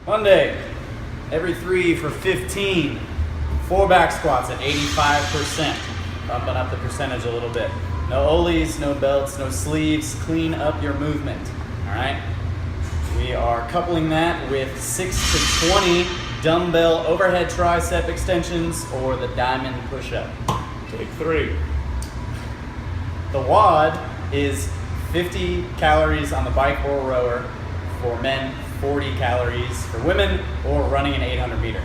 Monday, every 3 for 15. 4 back squats at 85%. Bumping up the percentage a little bit. No ollies, no belts, no sleeves. Clean up your movement. All right. We are coupling that with 6 to 20 dumbbell overhead tricep extensions or the diamond push-up. Take 3. The WOD is 50 calories on the bike or rower for men, 40 calories for women, or running an 800 meter.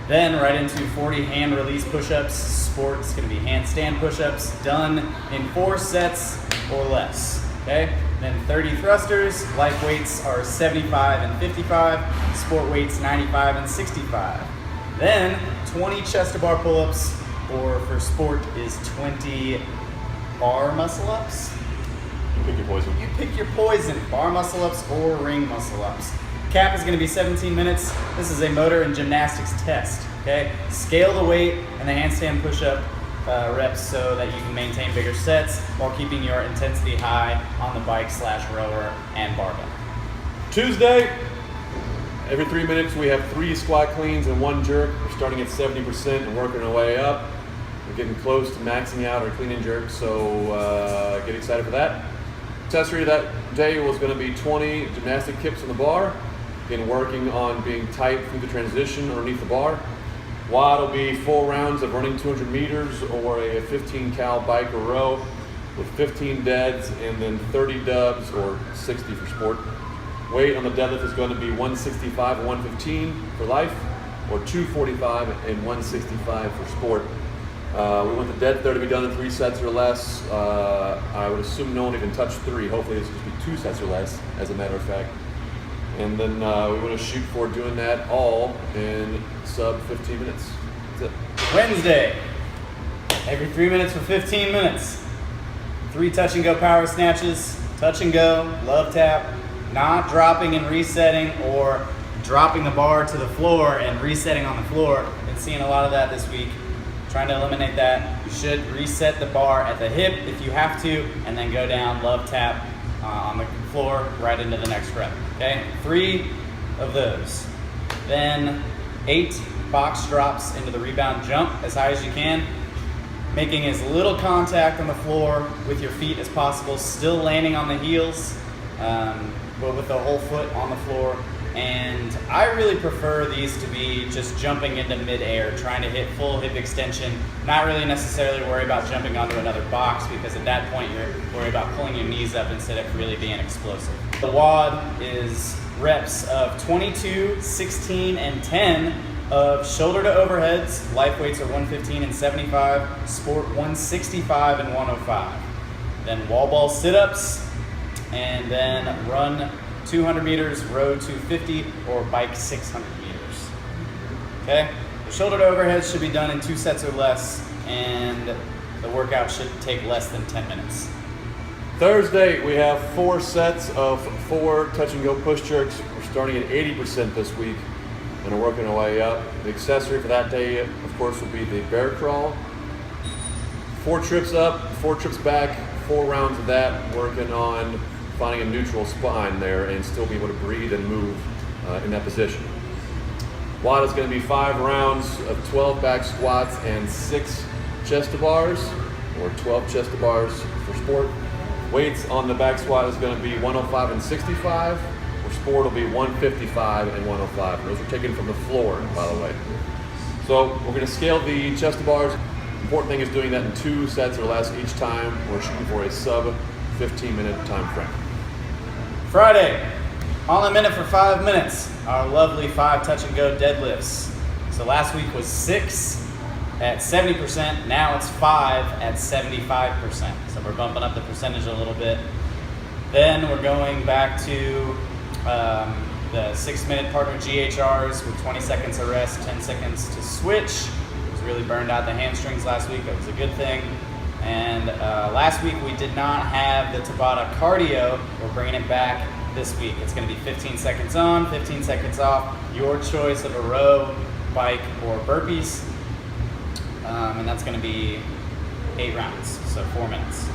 Then right into 40 hand release push-ups. Sport is going to be handstand push-ups done in 4 sets or less. Okay. Then 30 thrusters. Life weights are 75 and 55. Sport weights 95 and 65. Then 20 chest to bar pull-ups, or for sport is 20 bar muscle-ups. You pick your poison. You pick your poison. Bar muscle-ups or ring muscle-ups. Cap is going to be 17 minutes. This is a motor and gymnastics test. Okay. Scale the weight and the handstand push-up reps so that you can maintain bigger sets while keeping your intensity high on the bike / rower and barbell. Tuesday, every 3 minutes we have 3 squat cleans and 1 jerk. We're starting at 70% and working our way up. We're getting close to maxing out our clean and jerk, so get excited for that. Accessory that day was going to be 20 gymnastic kips on the bar. Again, working on being tight through the transition underneath the bar. WOD will be 4 rounds of running 200 meters or a 15 cal bike or row with 15 deads and then 30 dubs or 60 for sport. Weight on the deadlift is going to be 165 and 115 for life, or 245 and 165 for sport. We want the dead there to be done in 3 sets or less. I would assume no one even touched 3. Hopefully this will just be 2 sets or less, as a matter of fact. And then we want to shoot for doing that all in sub 15 minutes. That's it. Wednesday, every 3 minutes for 15 minutes. 3 touch and go power snatches, touch and go, love tap, not dropping and resetting or dropping the bar to the floor and resetting on the floor. Been seeing a lot of that this week. Trying to eliminate that. You should reset the bar at the hip if you have to, and then go down, love tap on the floor right into the next rep. Okay, 3 of those. Then 8 box drops into the rebound jump as high as you can, making as little contact on the floor with your feet as possible, still landing on the heels, but with the whole foot on the floor. And I really prefer these to be just jumping into midair, trying to hit full hip extension, not really necessarily worry about jumping onto another box, because at that point you're worried about pulling your knees up instead of really being explosive. The WOD is reps of 22, 16, and 10 of shoulder to overheads. Life weights are 115 and 75, sport 165 and 105. Then wall ball sit-ups, and then run 200 meters, row 250, or bike 600 meters. Okay? The shoulder to overheads should be done in 2 sets or less, and the workout should take less than 10 minutes. Thursday, we have 4 sets of 4 touch and go push jerks. We're starting at 80% this week and are working our way up. The accessory for that day, of course, will be the bear crawl. 4 trips up, 4 trips back, 4 rounds of that, working on finding a neutral spine there and still be able to breathe and move in that position. WOD is going to be 5 rounds of 12 back squats and 6 chest to bars, or 12 chest to bars for sport. Weights on the back squat is going to be 105 and 65. For sport, will be 155 and 105. Those are taken from the floor, by the way. So we're going to scale the chest to bars. Important thing is doing that in 2 sets or less each time. We're shooting for a sub 15-minute time frame. Friday, on a minute for 5 minutes, our lovely 5 touch and go deadlifts. So last week was 6 at 70%, now it's 5 at 75%. So we're bumping up the percentage a little bit. Then we're going back to the 6-minute partner GHRs with 20 seconds of rest, 10 seconds to switch. It was really burned out the hamstrings last week, that was a good thing. And last week we did not have the Tabata cardio. We're bringing it back this week. It's going to be 15 seconds on, 15 seconds off. Your choice of a row, bike, or burpees. And that's going to be 8 rounds, so 4 minutes.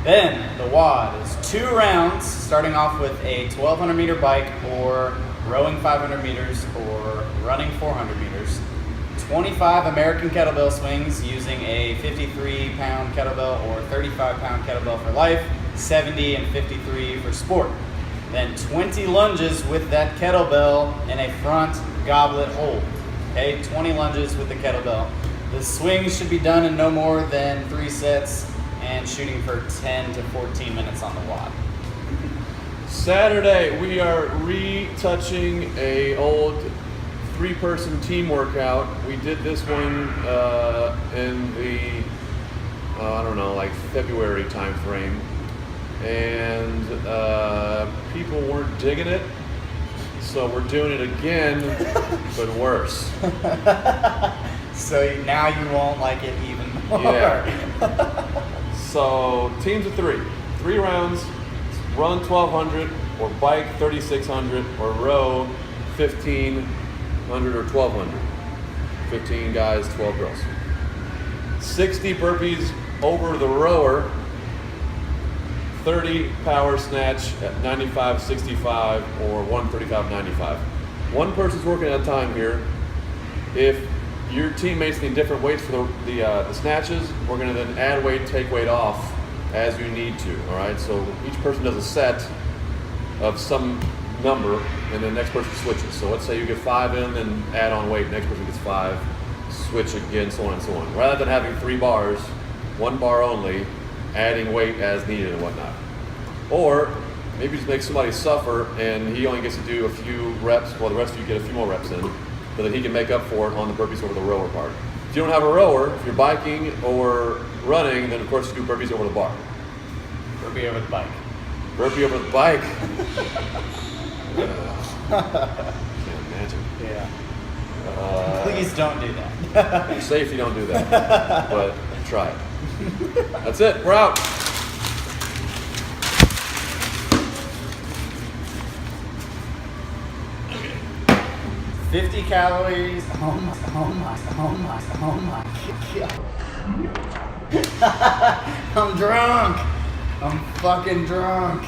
Then the WOD is 2 rounds, starting off with a 1,200 meter bike or rowing 500 meters, or running 400 meters. 25 American kettlebell swings using a 53-pound kettlebell or 35-pound kettlebell for life, 70 and 53 for sport. Then 20 lunges with that kettlebell in a front goblet hold. Okay, 20 lunges with the kettlebell. The swings should be done in no more than 3 sets and shooting for 10 to 14 minutes on the watt. Saturday, we are retouching a old 3-person team workout. We did this one in the, I don't know, like February time frame. And people weren't digging it. So we're doing it again, but worse. So now you won't like it even more. Yeah. So teams of 3. 3 rounds. Run 1,200 or bike 3,600 or row 1,500 or 1,200. 15 guys, 12 girls. 60 burpees over the rower. 30 power snatch at 95-65 or 135-95. One person's working at a time here. If your teammates need different weights for the snatches, we're going to then add weight, take weight off as you need to. All right. So each person does a set of some number, and then the next person switches. So let's say you get 5 in, then add on weight. Next person gets 5, switch again, so on and so on. Rather than having 3 bars, 1 bar only, adding weight as needed and whatnot. Or maybe just make somebody suffer and he only gets to do a few reps while the rest of you get a few more reps in, but then he can make up for it on the burpees over the rower part. If you don't have a rower, if you're biking or running, then of course you do burpees over the bar. Burpee over the bike. Burpee over the bike. Can't imagine. Yeah. Please don't do that. You're safe if you don't do that, but try it. That's it. We're out. 50 calories. Oh my God. I'm drunk. I'm fucking drunk.